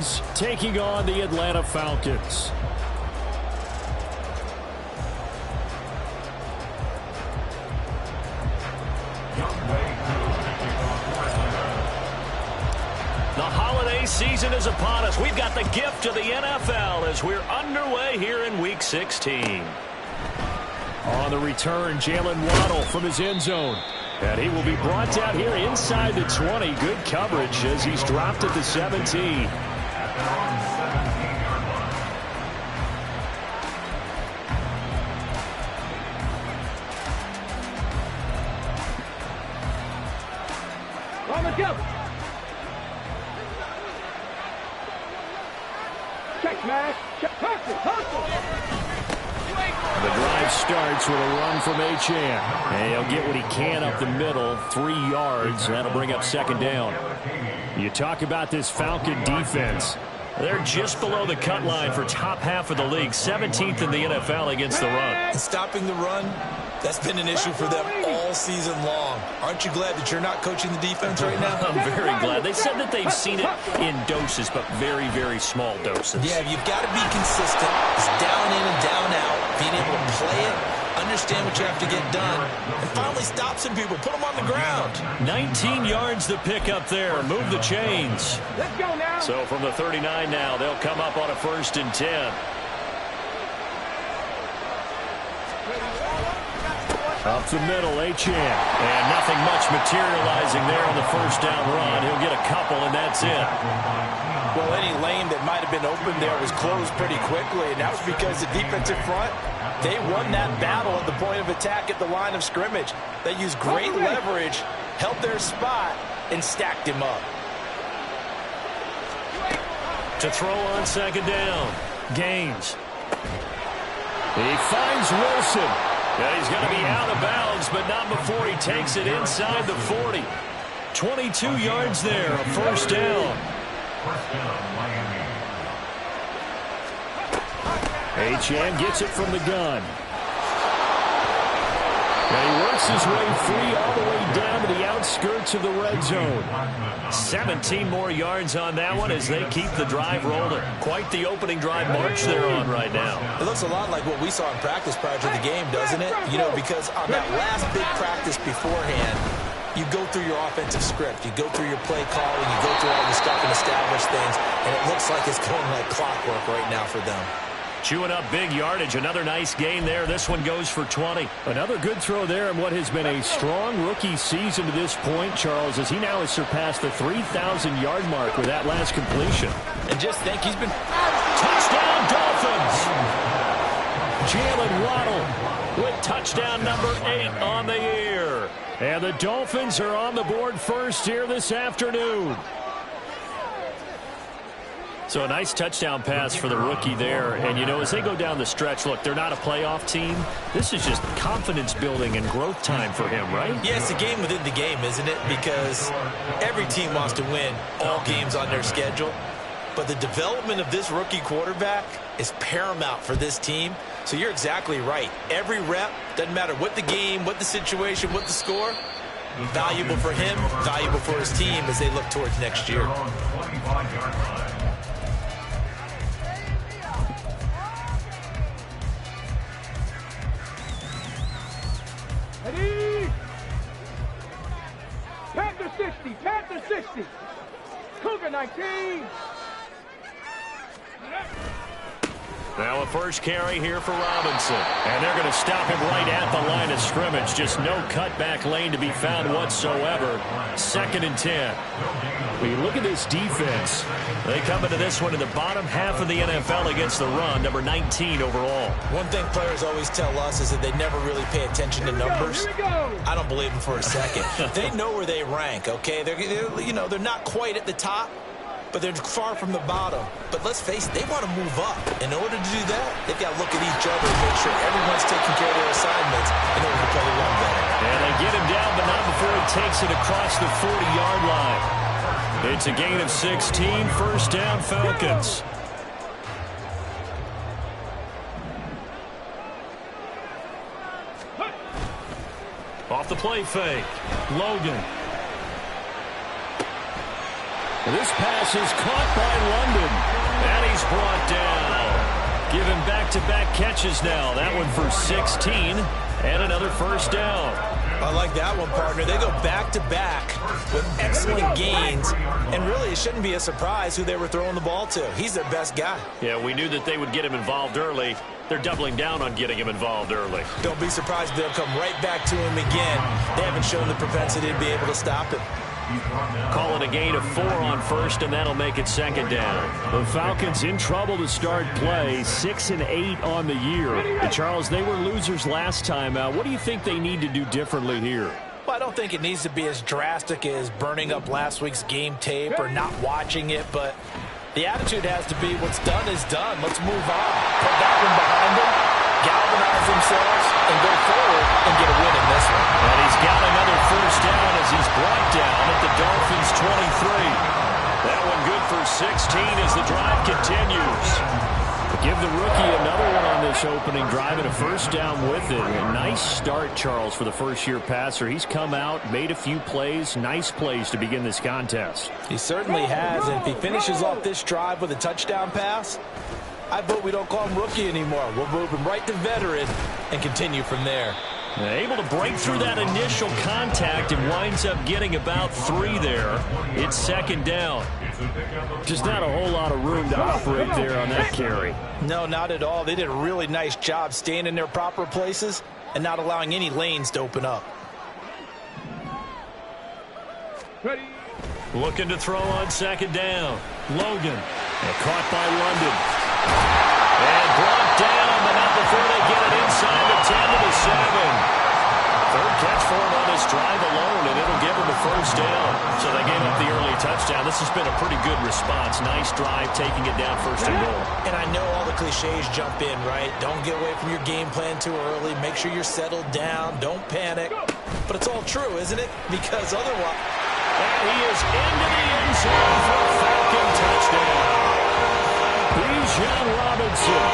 Dolphins taking on the Atlanta Falcons. The holiday season is upon us. We've got the gift of the NFL as we're underway here in Week 16. On the return, Jalen Waddle from his end zone. And he will be brought down here inside the 20. Good coverage as he's dropped at the 17. On the jump. Check, man. Check. Hustle. The drive starts with a run from Achane. And he'll get what he can up the middle, 3 yards. That'll bring up second down. You talk about this Falcon defense. They're just below the cut line for top half of the league, 17th in the NFL against the run. Stopping the run, that's been an issue for them all season long. Aren't you glad that you're not coaching the defense right now? I'm very glad. They said that they've seen it in doses, but very, very small doses. Yeah, you've got to be consistent. It's down in and down out. Being able to play it, understand what you have to get done, and finally stop some people. Put them on the ground. 19 yards to pick up there. Move the chains. Let's go now. So from the 39 now, they'll come up on a 1st and 10. Up the middle, Achane. And nothing much materializing there on the 1st down run. He'll get a couple, and that's it. Well, any lane that might have been open there was closed pretty quickly, and that was because the defensive front, they won that battle at the point of attack at the line of scrimmage. They used great leverage, held their spot, and stacked him up. To throw on 2nd down. Gaines. He finds Wilson. And he's going to be out of bounds, but not before he takes it inside the 40. 22 yards there, a 1st down. Achane gets it from the gun. And he works his way free all the way down to the outskirts of the red zone. 17 more yards on that one as they keep the drive rolling. Quite the opening drive march they're on right now. It looks a lot like what we saw in practice prior to the game, doesn't it? You know, because on that last big practice beforehand, you go through your offensive script. You go through your play calling. You go through all the stuff and establish things. And it looks like it's going like clockwork right now for them. Chewing up big yardage. Another nice gain there. This one goes for 20. Another good throw there in what has been a strong rookie season to this point, Charles, as he now has surpassed the 3,000-yard mark with that last completion. And just think, he's been... Touchdown, Dolphins! Jalen Waddle with touchdown number 8 on the year. And the Dolphins are on the board first here this afternoon. So a nice touchdown pass for the rookie there. And, you know, as they go down the stretch, look, they're not a playoff team. This is just confidence building and growth time for him, right? Yeah, it's a game within the game, isn't it? Because every team wants to win all games on their schedule. But the development of this rookie quarterback is paramount for this team. So you're exactly right. Every rep, doesn't matter what the game, what the situation, what the score, valuable for him, valuable for his team as they look towards next year. Ready? Panther 60, Panther 60. Cougar 19. Now a first carry here for Robinson. And they're going to stop him right at the line of scrimmage. Just no cutback lane to be found whatsoever. 2nd and 10. When you look at this defense, they come into this one in the bottom half of the NFL against the run, number 19 overall. One thing players always tell us is that they never really pay attention to numbers. I don't believe them for a second. They know where they rank, okay? They're not quite at the top, but they're far from the bottom. But let's face it, they want to move up. In order to do that, they've got to look at each other and make sure everyone's taking care of their assignments in order to play the run better. And they get him down, but not before he takes it across the 40-yard line. It's a gain of 16, 1st down Falcons. Off the play fake, Logan. This pass is caught by London. back-to-back catches now. That one for 16 and another first down. I like that one, partner. They go back-to-back with excellent gains, and really it shouldn't be a surprise who they were throwing the ball to. He's their best guy. Yeah, we knew that they would get him involved early. They're doubling down on getting him involved early. Don't be surprised if they'll come right back to him again. They haven't shown the propensity to be able to stop him. Call it a gain of 4 on first, and that'll make it second down. The Falcons in trouble to start play, 6-8 on the year. And Charles, they were losers last time out. What do you think they need to do differently here? Well, I don't think it needs to be as drastic as burning up last week's game tape or not watching it, but the attitude has to be what's done is done. Let's move on. Put that one behind them, galvanize themselves, and go forward and get a win in this one. And he's got another first down as he's brought down at the Dolphins' 23. That one good for 16 as the drive continues. Give the rookie another one on this opening drive and a first down with it. A nice start, Charles, for the first-year passer. He's come out, made a few plays, nice plays to begin this contest. He certainly has, and if he finishes off this drive with a touchdown pass, I vote we don't call him rookie anymore. We'll move him right to veteran and continue from there. Able to break through that initial contact and winds up getting about 3 there. It's second down. Just not a whole lot of room to operate there on that carry. No, not at all. They did a really nice job staying in their proper places and not allowing any lanes to open up. Ready. Looking to throw on second down. Logan. And caught by London. And brought down, but not before they get it inside the 10 to the 7. Third catch for him on this drive alone, and it'll give him a first down. So they gave up the early touchdown. This has been a pretty good response. Nice drive, taking it down first and goal. And I know all the cliches jump in, right? Don't get away from your game plan too early. Make sure you're settled down. Don't panic. But it's all true, isn't it? Because otherwise... And he is into the end zone for a Falcon touchdown. Bijan Robinson,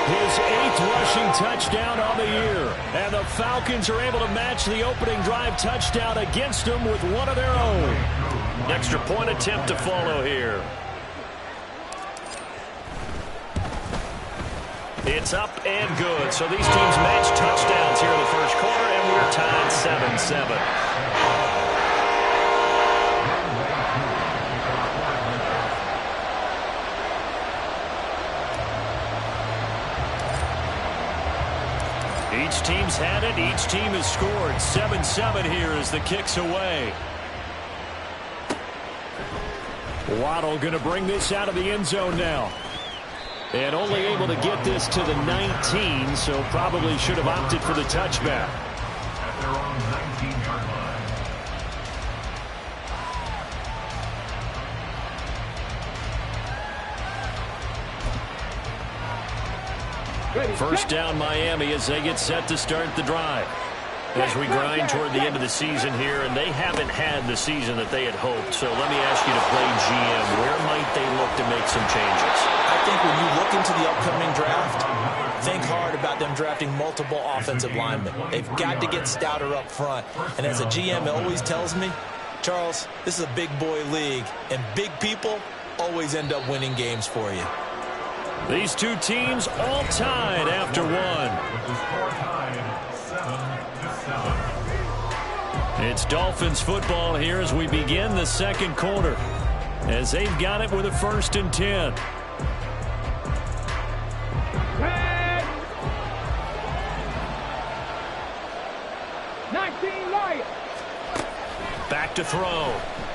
his 8th rushing touchdown on the year. And the Falcons are able to match the opening drive touchdown against them with one of their own. Extra point attempt to follow here. It's up and good. So these teams match touchdowns here in the first quarter, and we're tied 7-7. Each team's had it. Each team has scored. 7-7 here as the kick's away. Waddle going to bring this out of the end zone now. And only able to get this to the 19, so probably should have opted for the touchback. At their own 19-yard line. First down Miami as they get set to start the drive. As we grind toward the end of the season here, and they haven't had the season that they had hoped. So let me ask you to play GM. Where might they look to make some changes? I think when you look into the upcoming draft, think hard about them drafting multiple offensive linemen. They've got to get stouter up front. And as a GM always tells me, Charles, this is a big boy league, and big people always end up winning games for you. These two teams all tied after one. With the score tied 7-7. It's Dolphins football here as we begin the second quarter. As they've got it with a 1st and 10. Red. 19 Lions. Back to throw.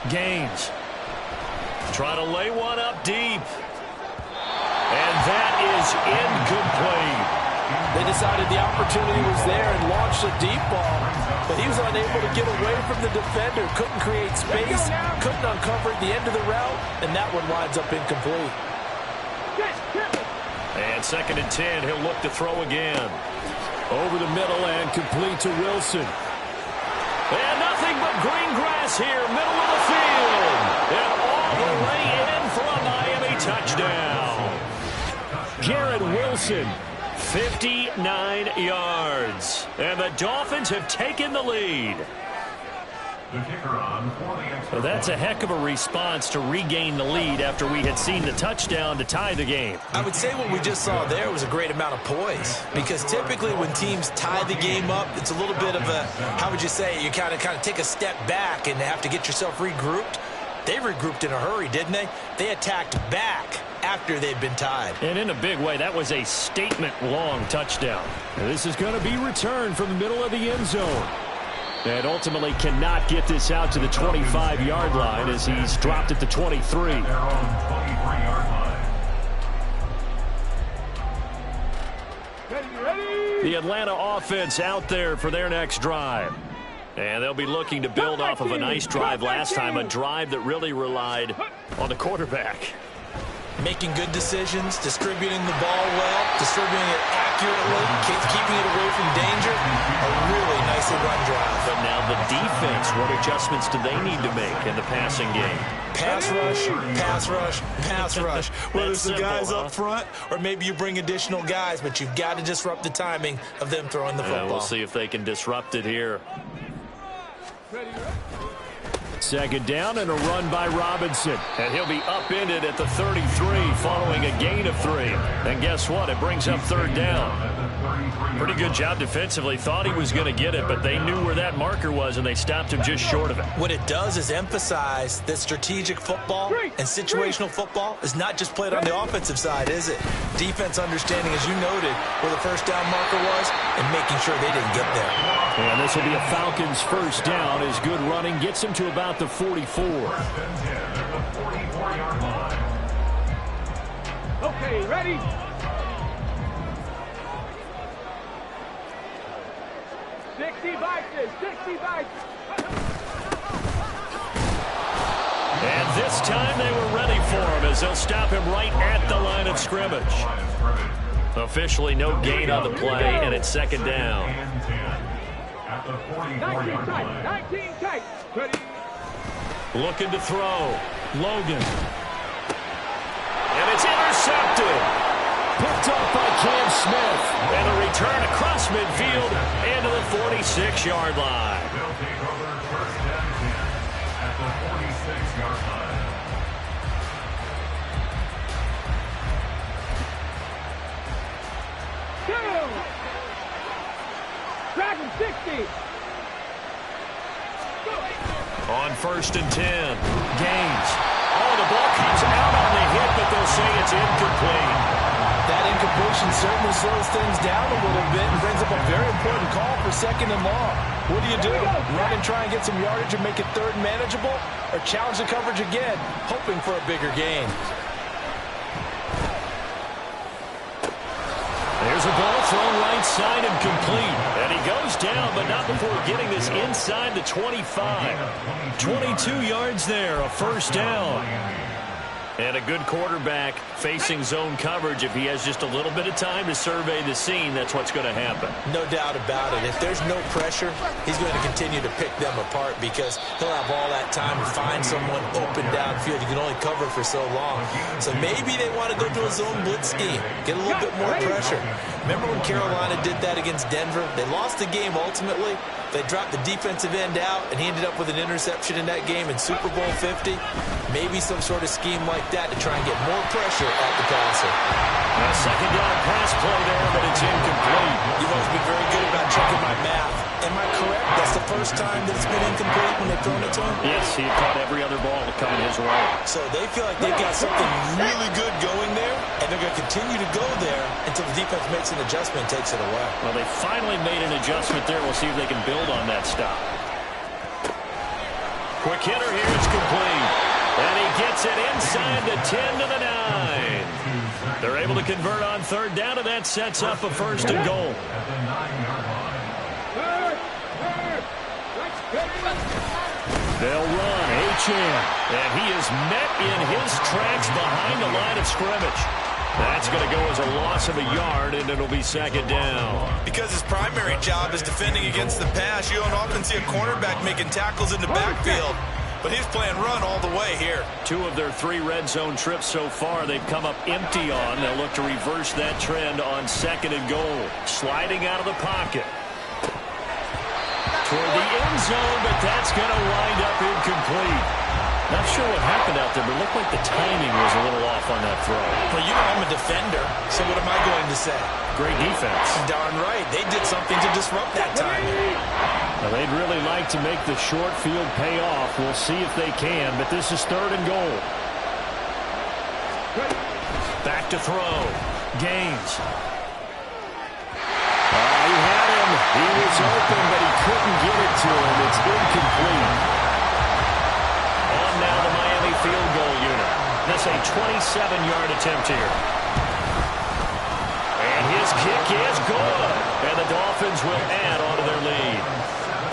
Gaines. Try to lay one up deep. And that is incomplete. They decided the opportunity was there and launched a deep ball, but he was unable to get away from the defender, couldn't create space, couldn't uncover at the end of the route, and that one winds up incomplete. And 2nd and 10, he'll look to throw again. Over the middle and complete to Wilson. And nothing but green grass here, middle of the field. And all the way in for a Miami touchdown. Garrett Wilson, 59 yards. And the Dolphins have taken the lead. The kicker on for the extra Well, that's a heck of a response to regain the lead after we had seen the touchdown to tie the game. I would say what we just saw there was a great amount of poise, because typically when teams tie the game up, it's a little bit of a, how would you say, you kind of take a step back and have to get yourself regrouped. They regrouped in a hurry, didn't they? They attacked back after they'd been tied. And in a big way, that was a statement-long touchdown. And this is going to be returned from the middle of the end zone. And ultimately cannot get this out to the 25-yard line as he's dropped at the 23. their own 23-yard line. Ready. The Atlanta offense out there for their next drive. And they'll be looking to build off of a nice drive last time, a drive that really relied on the quarterback. Making good decisions, distributing the ball well, distributing it accurately, keeping it away from danger. A really nicely run drive. But now the defense, what adjustments do they need to make in the passing game? Pass rush, pass rush, pass rush. Whether it's the That's guys simple, up front or maybe you bring additional guys, but you've got to disrupt the timing of them throwing the football. We'll see if they can disrupt it here. Second down and a run by Robinson. And he'll be upended at the 33 following a gain of 3. And guess what? It brings up third down. Pretty good job defensively. Thought he was going to get it, but they knew where that marker was, and they stopped him just short of it. What it does is emphasize that strategic football and situational football is not just played on the offensive side, is it? Defense understanding, as you noted, where the first down marker was and making sure they didn't get there. And this will be a Falcons first down as good running gets him to about the 44. 44-yard line. Okay, ready. And this time they were ready for him as they'll stop him right at the line of scrimmage. Officially no gain on the play, and it's second down. At the 19 44-yard tight, line. 19 tight. Ready. Looking to throw. Logan. And it's intercepted. Picked up by Cam Smith. And a return across midfield into the 46-yard line. They'll take over first and 10 at the 46-yard line. Two. Dragon 60. On first and 10. Gaines. Oh, the ball comes out on the hit, but they'll say it's incomplete. That incompletion certainly slows things down a little bit and brings up a very important call for second and long. What do? Run and try and get some yardage and make it third manageable, or challenge the coverage again, hoping for a bigger gain? There's a ball thrown right side and complete. And he goes down, but not before getting this inside the 25. 22 yards there, a first down. And a good quarterback facing zone coverage. If he has just a little bit of time to survey the scene, that's what's going to happen. No doubt about it. If there's no pressure, he's going to continue to pick them apart because he'll have all that time to find someone open downfield. You can only cover for so long. So maybe they want to go to a zone blitz scheme, get a little bit more pressure. Remember when Carolina did that against Denver? They lost the game ultimately. They dropped the defensive end out, and he ended up with an interception in that game in Super Bowl 50. Maybe some sort of scheme like that to try and get more pressure at the passer. A second down pass play there, but it's incomplete. You've always been very good about checking my math. Am I correct? That's the first time that it's been incomplete when they've thrown it to him? Yes, he had caught every other ball coming his way. So they feel like they've got something really good going there, and they're going to continue to go there until the defense makes an adjustment and takes it away. Well, they finally made an adjustment there. We'll see if they can build on that stop. Quick hitter here. It's complete. And he gets it inside the 10 to the 9. They're able to convert on third down, and that sets up a first and goal. At the 9-yard line. They'll run H.M. And he is met in his tracks behind the line of scrimmage. That's going to go as a loss of a yard, and it'll be second down. Because his primary job is defending against the pass, you don't often see a cornerback making tackles in the backfield. But he's playing run all the way here. 2 of their 3 red zone trips so far they've come up empty on. They'll look to reverse that trend on second and goal. Sliding out of the pocket. toward the end zone, but that's going to wind up incomplete. Not sure what happened out there, but it looked like the timing was a little off on that throw. Well, you know I'm a defender, so what am I going to say? Great defense. Darn right. They did something to disrupt that timing. Well, they'd really like to make the short field pay off. We'll see if they can, but this is 3rd and goal. Back to throw. Gaines. He had him. He was open, but he couldn't get it to him. It's incomplete. On now the Miami field goal unit. This a 27-yard attempt here. And his kick is good. And the Dolphins will add on to their lead.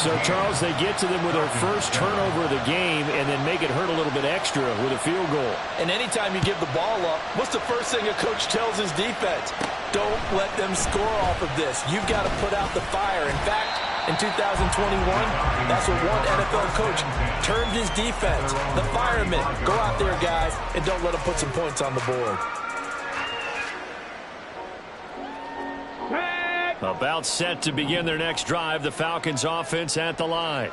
So, Charles, they get to them with their first turnover of the game and then make it hurt a little bit extra with a field goal. And anytime you give the ball up, what's the first thing a coach tells his defense? Don't let them score off of this. You've got to put out the fire. In fact, in 2021, that's what one NFL coach termed his defense, the firemen. Go out there, guys, and don't let them put some points on the board. About set to begin their next drive, the Falcons offense at the line.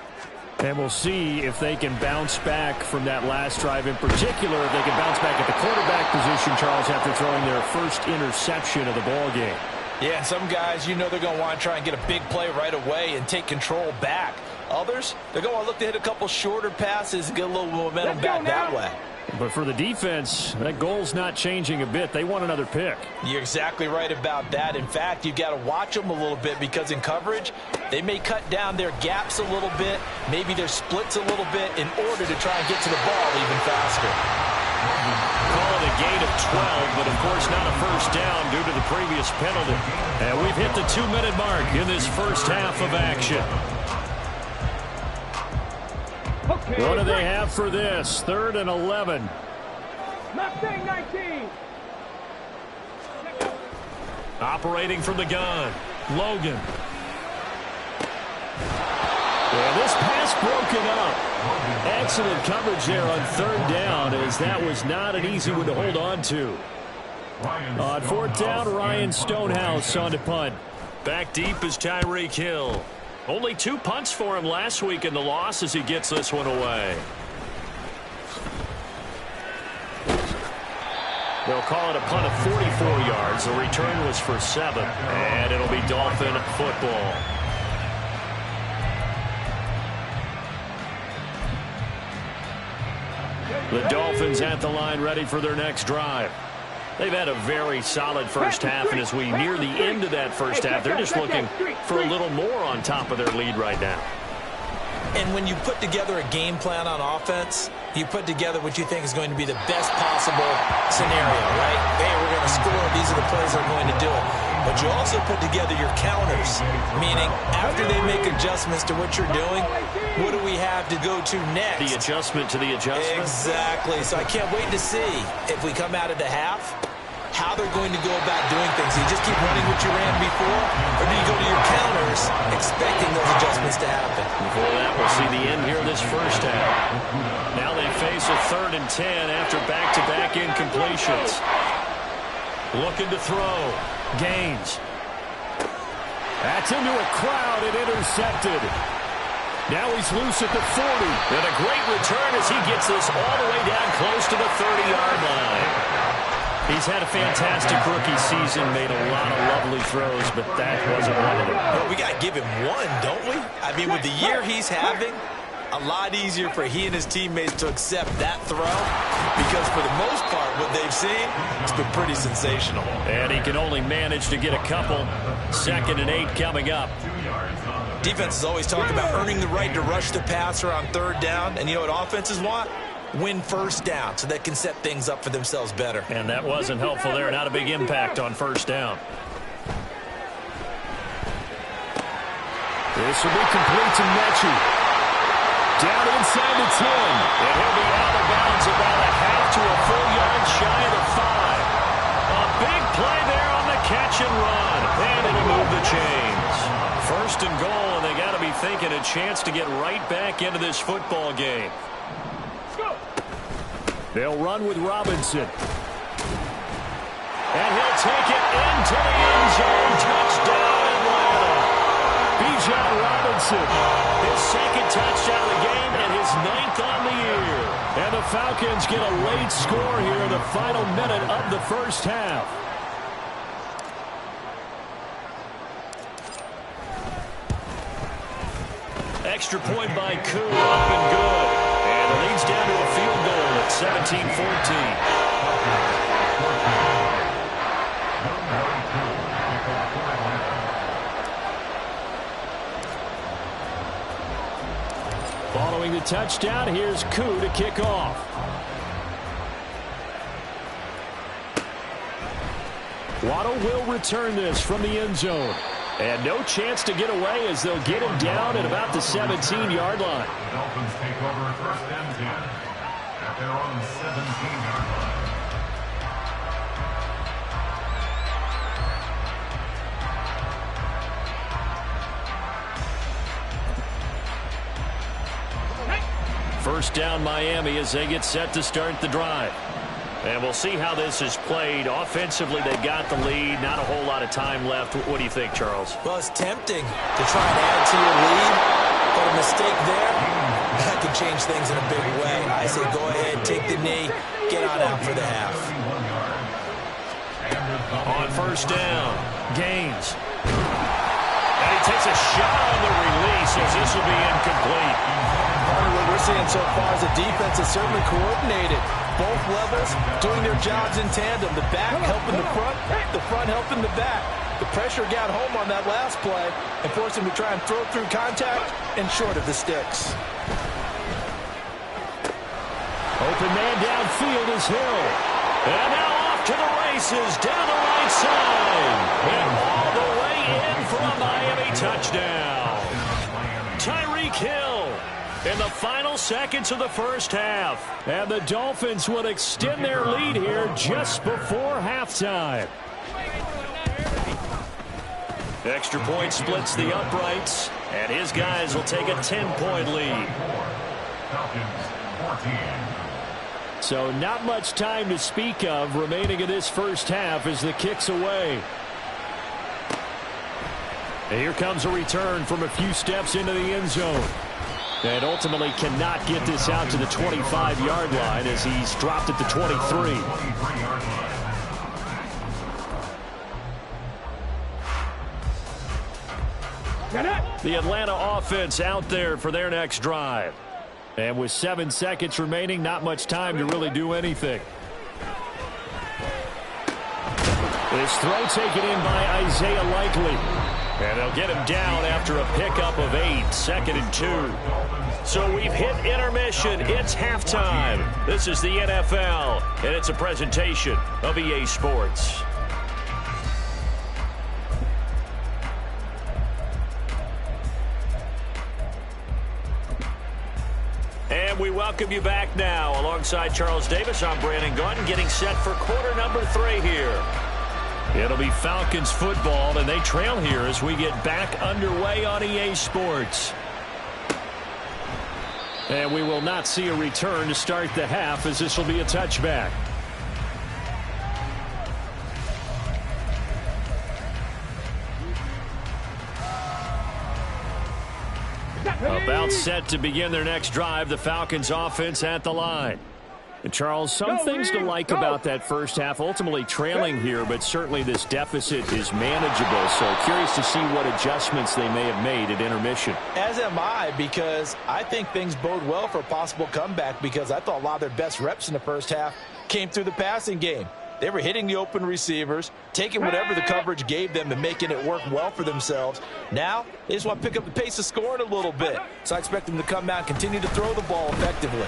And we'll see if they can bounce back from that last drive. In particular, if they can bounce back at the quarterback position, Charles, after throwing their first interception of the ball game. Yeah, and some guys, you know they're going to want to try and get a big play right away and take control back. Others, they're going to look to hit a couple shorter passes and get a little momentum back that way. But for the defense, that goal's not changing a bit. They want another pick. You're exactly right about that. In fact, you've got to watch them a little bit because in coverage, they may cut down their gaps a little bit, maybe their splits a little bit in order to try and get to the ball even faster. Call it a gain of 12, but of course not a first down due to the previous penalty. And we've hit the 2-minute mark in this first half of action. Okay, What do they have for this? 3rd and 11. Mustang 19. Operating from the gun. Logan. And this pass broken up. Excellent coverage there on 3rd down, as that was not an easy one to hold on to. On 4th down, Ryan Stonehouse on to punt. Back deep is Tyreek Hill. Only 2 punts for him last week in the loss as he gets this one away. They'll call it a punt of 44 yards. The return was for 7, and it'll be Dolphin football. The Dolphins at the line, ready for their next drive. They've had a very solid first half, and as we near the end of that first half, they're just looking for a little more on top of their lead right now. And when you put together a game plan on offense, you put together what you think is going to be the best possible scenario, right? Hey, we're going to score. These are the plays that are going to do it. But you also put together your counters, meaning after they make adjustments to what you're doing, what do we have to go to next? The adjustment to the adjustment? Exactly. So I can't wait to see if we come out of the half, how they're going to go about doing things. Do you just keep running what you ran before, or do you go to your counters expecting those adjustments to happen? Before that, we'll see the end here of this first half. Now they face a 3rd and 10 after back-to-back incompletions. Looking to throw. Gaines. That's into a crowd and intercepted. Now he's loose at the 40. And a great return as he gets this all the way down close to the 30-yard line. He's had a fantastic rookie season, made a lot of lovely throws, but that wasn't one of them. Well, we got to give him one, don't we? I mean, with the year he's having, a lot easier for he and his teammates to accept that throw because for the most part, what they've seen, it's been pretty sensational. And he can only manage to get a couple. 2nd and 8 coming up. Defenses always talk about earning the right to rush the passer on 3rd down, and you know what offenses want? Win first down so they can set things up for themselves better. And that wasn't helpful there. Not a big impact on 1st down. This will be complete to Mechie. Down inside the 10. And he'll be out of bounds about a half to a full yard shy of the 5. A big play there on the catch and run. And it'll move the chains. 1st and goal, and they got to be thinking a chance to get right back into this football game. They'll run with Robinson. And he'll take it into the end zone. Touchdown, Atlanta. B.J. Bijan Robinson. His second touchdown of the game and his 9th on the year. And the Falcons get a late score here in the final minute of the first half. Extra point by Koo, up and good. And it leads down to a field goal at 17-14. Following the touchdown, here's Koo to kick off. Waddle will return this from the end zone. And no chance to get away as they'll get him down at about the 17-yard line. The Dolphins take over 1st and 10 at their own 17-yard line. First down Miami as they get set to start the drive. And we'll see how this is played. Offensively, they got the lead. Not a whole lot of time left. What do you think, Charles? Well, it's tempting to try and add to your lead, but a mistake there, that could change things in a big way. I say go ahead, take the knee, get on out for the half. On first down, Gaines. And he takes a shot on the release as this will be incomplete. What we're seeing so far is the defense is certainly coordinated. Both levels doing their jobs in tandem. The back helping the front helping the back. The pressure got home on that last play and forced him to try and throw through contact and short of the sticks. Open man downfield is Hill. And now off to the races down the right side. And all the way in for a Miami touchdown. Tyreek Hill in the final seconds of the first half. And the Dolphins would extend their lead here just before halftime. Extra point splits the uprights, and his guys will take a 10-point lead. Falcons 14. So not much time to speak of remaining in this first half as the kick's away. And here comes a return from a few steps into the end zone. And ultimately cannot get this out to the 25-yard line as he's dropped at the 23. The Atlanta offense out there for their next drive. And with 7 seconds remaining, not much time to really do anything. This throw taken in by Isaiah Likely. And they'll get him down after a pickup of 8, 2nd and 2. So we've hit intermission. It's halftime. This is the NFL, and it's a presentation of EA Sports. And we welcome you back now. Alongside Charles Davis, I'm Brandon Gunn, getting set for quarter number 3 here. It'll be Falcons football, and they trail here as we get back underway on EA Sports. And we will not see a return to start the half as this will be a touchback. About set to begin their next drive, the Falcons offense at the line. And Charles, some things to like about that first half. Ultimately trailing here, but certainly this deficit is manageable. So curious to see what adjustments they may have made at intermission. As am I, because I think things bode well for a possible comeback, because I thought a lot of their best reps in the first half came through the passing game. They were hitting the open receivers, taking whatever the coverage gave them and making it work well for themselves. Now, they just want to pick up the pace of scoring a little bit. So I expect them to come out and continue to throw the ball effectively.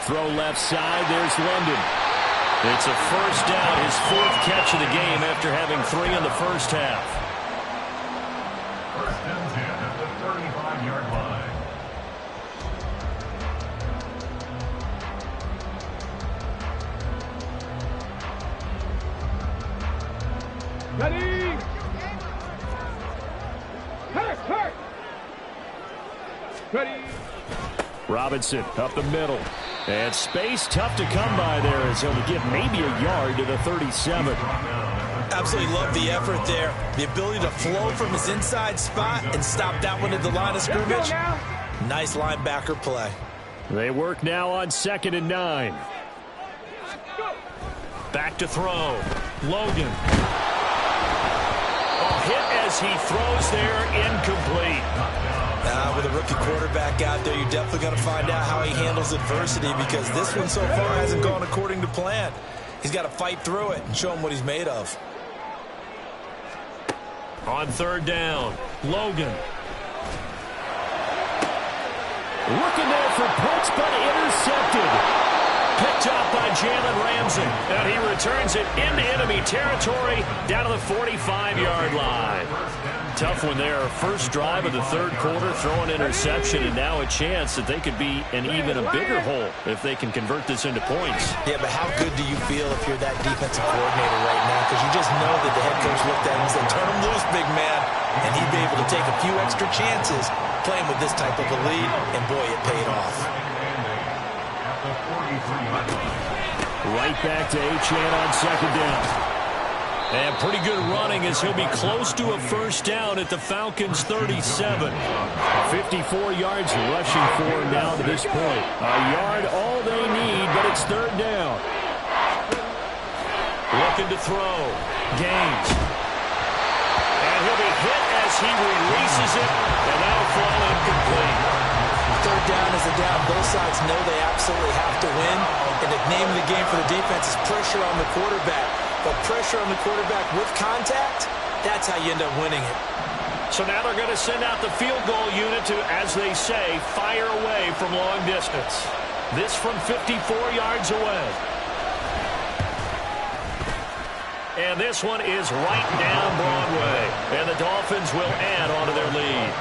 Throw left side, there's London. It's a first down, his 4th catch of the game after having 3 in the first half. 1st and 10 at the 35-yard line. Ready! Hurt! Ready! Robinson up the middle. And space tough to come by there as he'll get maybe a yard to the 37. Absolutely love the effort there. The ability to flow from his inside spot and stop that one at the line of scrimmage. Nice linebacker play. They work now on 2nd and 9. Back to throw. Logan. Oh, hit as he throws there, incomplete. With a rookie quarterback out there, you're definitely going to find out how he handles adversity, because this one so far hasn't gone according to plan. He's got to fight through it and show him what he's made of. On 3rd down, Logan. Looking there for points, but intercepted. Picked up by Jalen Ramsey. And he returns it into enemy territory down to the 45-yard line. Tough one there. First drive of the 3rd quarter, throw an interception, and now a chance that they could be in even a bigger hole if they can convert this into points. Yeah, but how good do you feel if you're that defensive coordinator right now? Because you just know that the head coach looked at him and said, turn him loose, big man. And he'd be able to take a few extra chances playing with this type of a lead, and boy, it paid off. Right back to Achane on 2nd down. And pretty good running as he'll be close to a first down at the Falcons' 37. 54 yards rushing for now to this point. A yard all they need, but it's 3rd down. Looking to throw. Gaines. And he'll be hit as he releases it, and that'll fall incomplete. 3rd down is a down. Both sides know they absolutely have to win. And the name of the game for the defense is pressure on the quarterback. But pressure on the quarterback with contact, that's how you end up winning it. So now they're going to send out the field goal unit to, as they say, fire away from long distance. This from 54 yards away. And this one is right down Broadway. And the Dolphins will add on to their lead.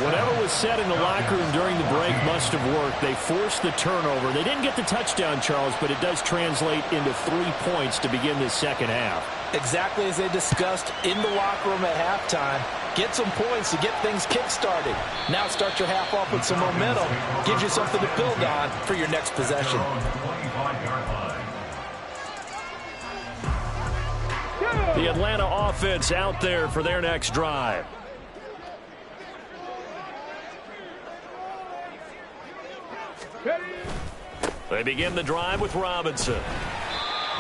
Whatever was said in the locker room during the break must have worked. They forced the turnover. They didn't get the touchdown, Charles, but it does translate into 3 points to begin this second half. Exactly as they discussed in the locker room at halftime. Get some points to get things kick-started. Now start your half off with some momentum. Gives you something to build on for your next possession. The Atlanta offense out there for their next drive. They begin the drive with Robinson.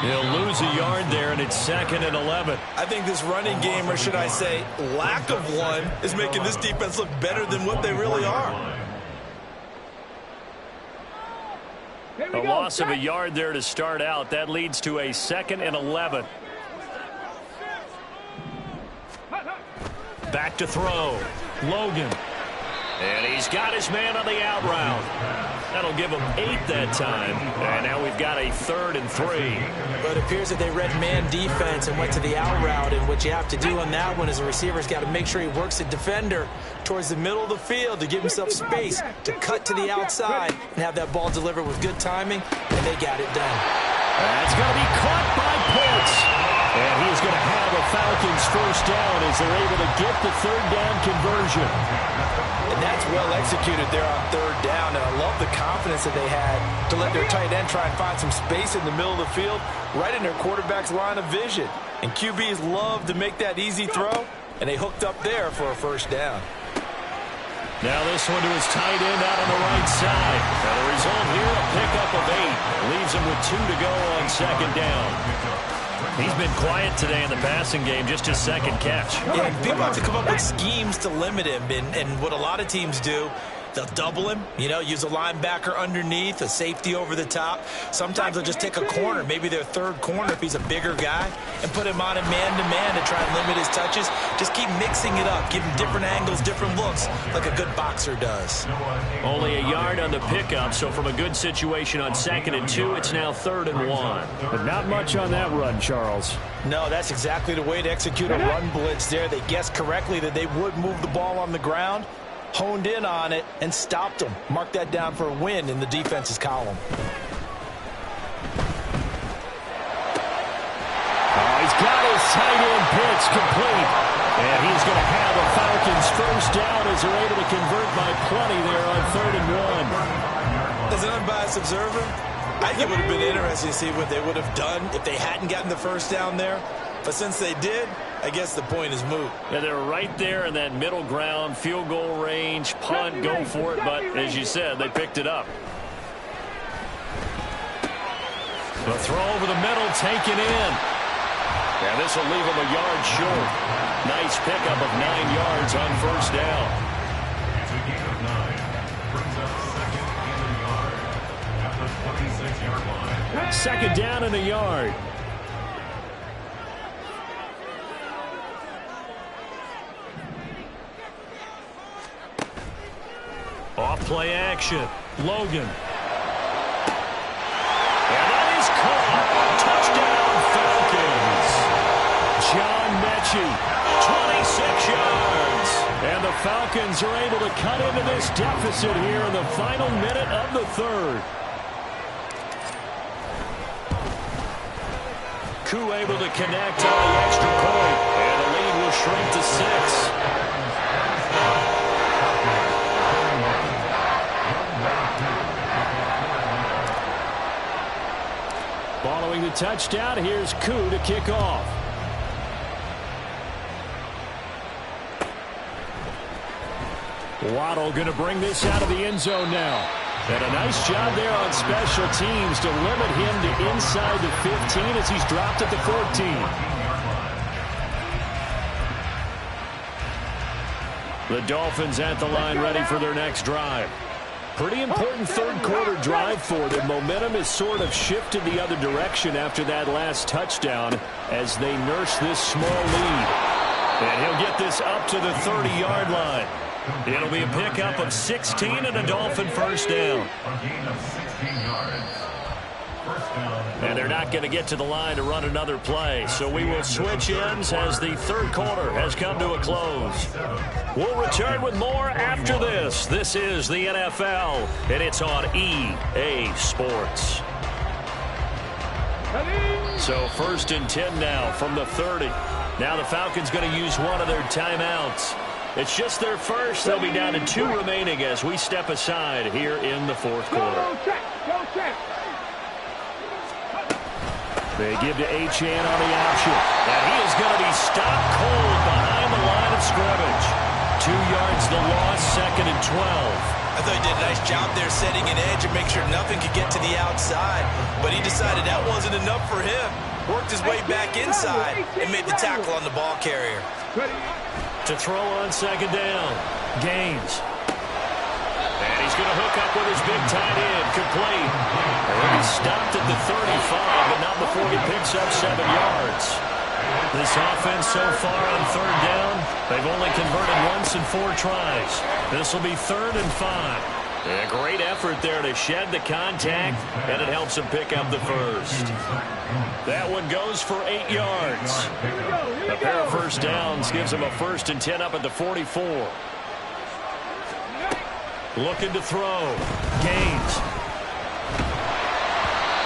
He'll lose a yard there, and it's 2nd and 11. I think this running game, or should I say lack of one, is making this defense look better than what they really are. A loss of a yard there to start out. That leads to a 2nd and 11. Back to throw. Logan. And he's got his man on the out route. That'll give him 8 that time. And now we've got a 3rd and 3. But it appears that they read man defense and went to the out route. And what you have to do on that one is the receiver's got to make sure he works the defender towards the middle of the field to give himself space to cut to the outside and have that ball delivered with good timing. And they got it done. That's going to be caught by Pitts. And he's going to have a Falcons first down as they're able to get the 3rd down conversion. And that's well executed there on 3rd down. And I love the confidence that they had to let their tight end try and find some space in the middle of the field, right in their quarterback's line of vision. And QBs love to make that easy throw, and they hooked up there for a first down. Now this one to his tight end out on the right side. And the result here, a pickup of 8. Leaves him with 2 to go on 2nd down. He's been quiet today in the passing game, just his 2nd catch. Yeah, people have to come up with schemes to limit him, and what a lot of teams do, they'll double him, use a linebacker underneath, a safety over the top. Sometimes they'll just take a corner, maybe their 3rd corner if he's a bigger guy, and put him on a man-to-man to try and limit his touches. Just keep mixing it up, give him different angles, different looks, like a good boxer does. Only a yard on the pickup, so from a good situation on 2nd and 2, it's now 3rd and 1. But not much on that run, Charles. No, that's exactly the way to execute a run blitz there. They guessed correctly that they would move the ball on the ground, honed in on it, and stopped them. Mark that down for a win in the defense's column. He's got his tight end Pitts complete. And he's going to have a Falcons first down as they're able to convert by plenty there on 3rd and 1. As an unbiased observer, I think it would have been interesting to see what they would have done if they hadn't gotten the first down there. But since they did, I guess the point is moot. Yeah, they're right there in that middle ground, field goal range, punt, go for it. But as you said, they picked it up. The throw over the middle, taken in. And this will leave him a yard short. Nice pickup of 9 yards on first down. It's a gain of 9. Brings up second and a yard at the 26-yard line. Second down and a yard. Off play action. Logan. And that is caught. Touchdown Falcons. John Mechie, 26 yards. And the Falcons are able to cut into this deficit here in the final minute of the third. Koo able to connect on the extra point. And the lead will shrink to 6. Following the touchdown, here's Koo to kick off. Waddle going to bring this out of the end zone now. And a nice job there on special teams to limit him to inside the 15 as he's dropped at the 14. The Dolphins at the line ready for their next drive. Pretty important third quarter drive for them. Momentum has sort of shifted the other direction after that last touchdown as they nurse this small lead. And he'll get this up to the 30-yard line. It'll be a pickup of 16 and a Dolphin first down. A gain of 16 yards. First down. And they're not going to get to the line to run another play. So we will switch ends as the third quarter has come to a close. We'll return with more after this. This is the NFL, and it's on EA Sports. So first and 10 now from the 30. Now the Falcons going to use one of their timeouts. It's just their first. They'll be down to 2 remaining as we step aside here in the fourth quarter. They give to Achane on the option. And he is going to be stopped cold behind the line of scrimmage. 2 yards the loss, second and 12. I thought he did a nice job there setting an edge and make sure nothing could get to the outside. But he decided that wasn't enough for him. Worked his way back inside and made the tackle on the ball carrier. To throw on second down. Gaines. And he's going to hook up with his big tight end. Complete. And he's stopped at the 35, but not before he picks up 7 yards. This offense so far on third down, they've only converted once in 4 tries. This will be 3rd and 5. A great effort there to shed the contact, and it helps him pick up the first. That one goes for 8 yards. A pair of first downs gives him a 1st and 10 up at the 44. Looking to throw. Gaines.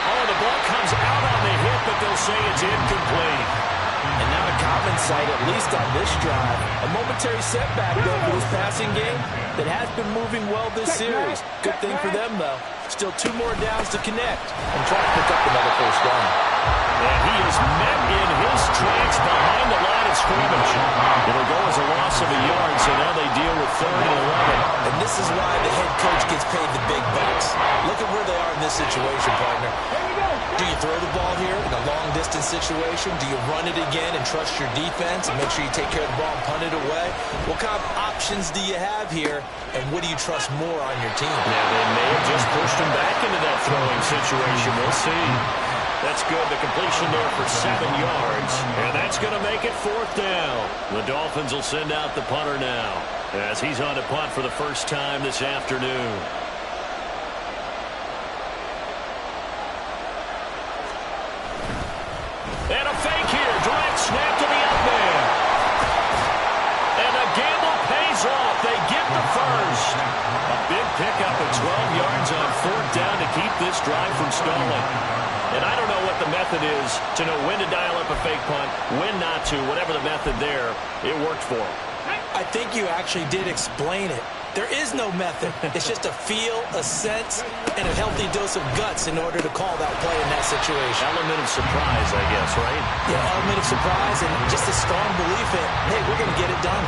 Oh, the ball comes out on the hit, but they'll say it's incomplete. And not a common sight, at least on this drive. A momentary setback, though, for this passing game that has been moving well this series. Good thing for them, though. Still 2 more downs to connect and try to pick up another first down. And he is met in his tracks behind the line of scrimmage. It'll go as a loss of a yard, so now they deal with 3rd and 11. And this is why the head coach gets paid the big bucks. Look at where they are in this situation, partner. Do you throw the ball here in a long-distance situation? Do you run it again and trust your defense and make sure you take care of the ball and punt it away? What kind of options do you have here, and what do you trust more on your team? Yeah, they may have just pushed him back into that throwing situation. We'll see. That's good. The completion there for 7 yards. And that's going to make it 4th down. The Dolphins will send out the punter now as he's on to punt for the first time this afternoon. And a fake here. Direct snap to the up man. And the gamble pays off. They get the first. A big pickup of 12 yards on 4th down to keep this drive from stalling. And I don't know what the method is to know when to dial up a fake punt, when not to. Whatever the method there, it worked for him. I think you actually did explain it. There is no method. It's just a feel, a sense, and a healthy dose of guts in order to call that play in that situation. Element of surprise, I guess, right? Yeah, element of surprise and just a strong belief in, hey, we're going to get it done.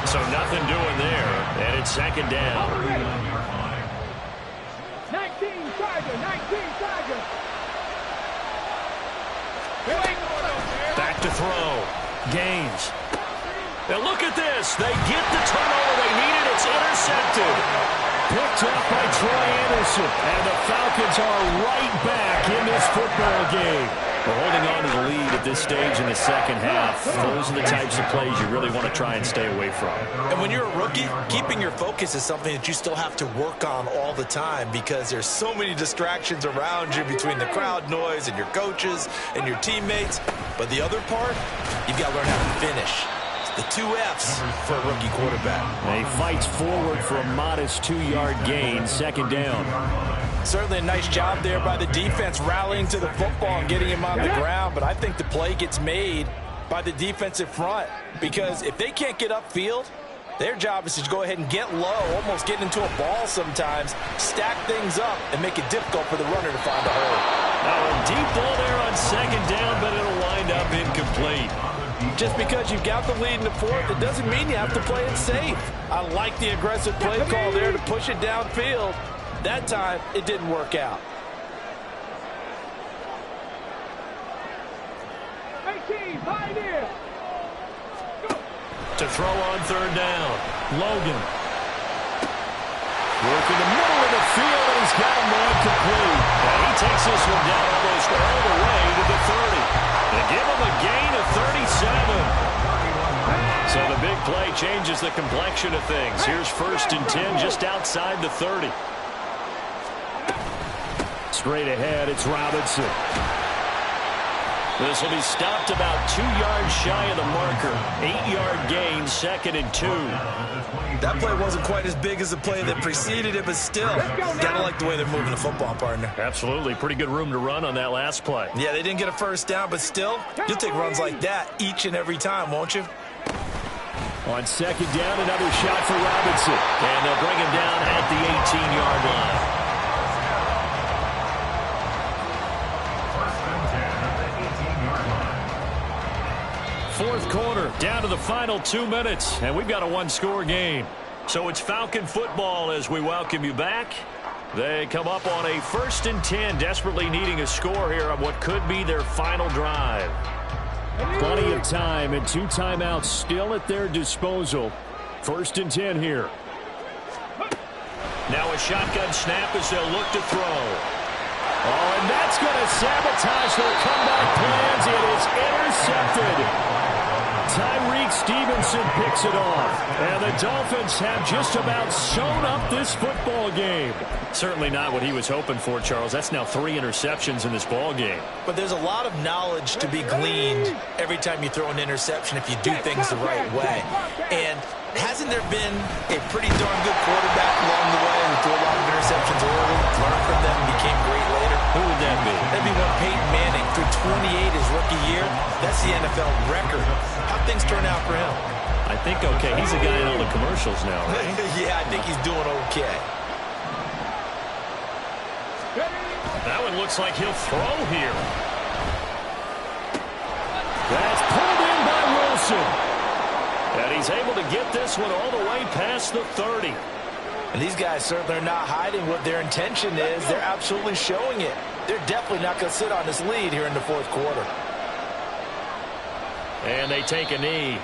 So nothing doing there, and it's second down. 19 Tiger, 19 Tiger. Back to throw. Gaines. Now look at this. They get the turnover they needed. It's intercepted. Picked up by Troy Anderson. And the Falcons are right back in this football game. We're holding on to the lead at this stage in the second half. Those are the types of plays you really want to try and stay away from. And when you're a rookie, keeping your focus is something that you still have to work on all the time because there's so many distractions around you between the crowd noise and your coaches and your teammates. But the other part, you've got to learn how to finish. The 2 F's for a rookie quarterback. And he fights forward for a modest 2-yard gain, second down. Certainly a nice job there by the defense rallying to the football and getting him on the ground, but I think the play gets made by the defensive front because if they can't get upfield, their job is to go ahead and get low, almost get into a ball sometimes, stack things up, and make it difficult for the runner to find a hole. Now a deep ball there on second down, but it'll wind up incomplete. Just because you've got the lead in the fourth, it doesn't mean you have to play it safe. I like the aggressive play call there to push it downfield. That time, it didn't work out. 18, Pioneer. To throw on third down. Logan. Working the middle of the field, and he's got a man complete. And he takes this one down almost all the way to the 30. They give him a gain of 37. So the big play changes the complexion of things. Here's 1st and 10 just outside the 30. Straight ahead, it's Robinson. This will be stopped about 2 yards shy of the marker. 8-yard gain, 2nd and 2. That play wasn't quite as big as the play that preceded it, but still, gotta like the way they're moving the football, partner. Absolutely. Pretty good room to run on that last play. Yeah, they didn't get a first down, but still, you'll take runs like that each and every time, won't you? On second down, another shot for Robinson. And they'll bring him down at the 18-yard line. Fourth quarter, down to the final 2 minutes, and we've got a one-score game. So it's Falcon football as we welcome you back. They come up on a 1st and 10, desperately needing a score here on what could be their final drive. Plenty of time and 2 timeouts still at their disposal. 1st and 10 here. Now a shotgun snap as they'll look to throw. Oh, and that's going to sabotage their comeback plans. It is intercepted. Tyreek Stevenson picks it off. And the Dolphins have just about sewn up this football game. Certainly not what he was hoping for, Charles. That's now 3 interceptions in this ball game. But there's a lot of knowledge to be gleaned every time you throw an interception if you do things the right way. And hasn't there been a pretty darn good quarterback along the way who threw a lot of interceptions early, learned from them, and became great later? Who would that be? That'd be one Peyton Manning threw 28 his rookie year. That's the NFL record. How'd things turn out for him? I think okay. He's a guy in all the commercials now, right? Yeah, I think he's doing okay. That one looks like he'll throw here. That's pulled in by Wilson. And he's able to get this one all the way past the 30. And these guys certainly are not hiding what their intention is. They're absolutely showing it. They're definitely not going to sit on this lead here in the fourth quarter. And they take a knee.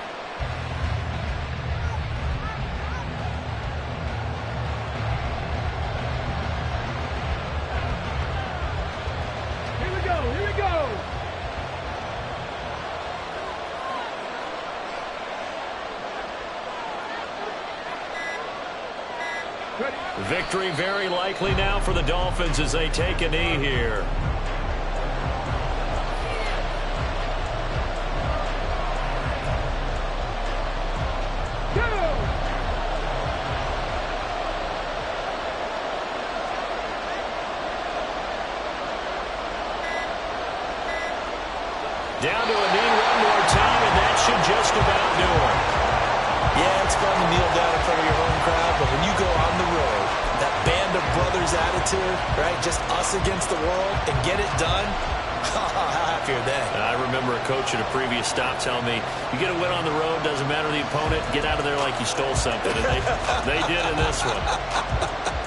Here we go, here we go. Victory very likely now for the Dolphins as they take a knee here. Down to a knee one more time, and that should just about do it. Yeah, it's fun to kneel down in front of your home crowd, but when you go on the road, that band of brothers attitude, right, just us against the world, and get it done, how happy are they? I remember a coach at a previous stop telling me, you get a win on the road, doesn't matter the opponent, get out of there like you stole something. And they did in this one.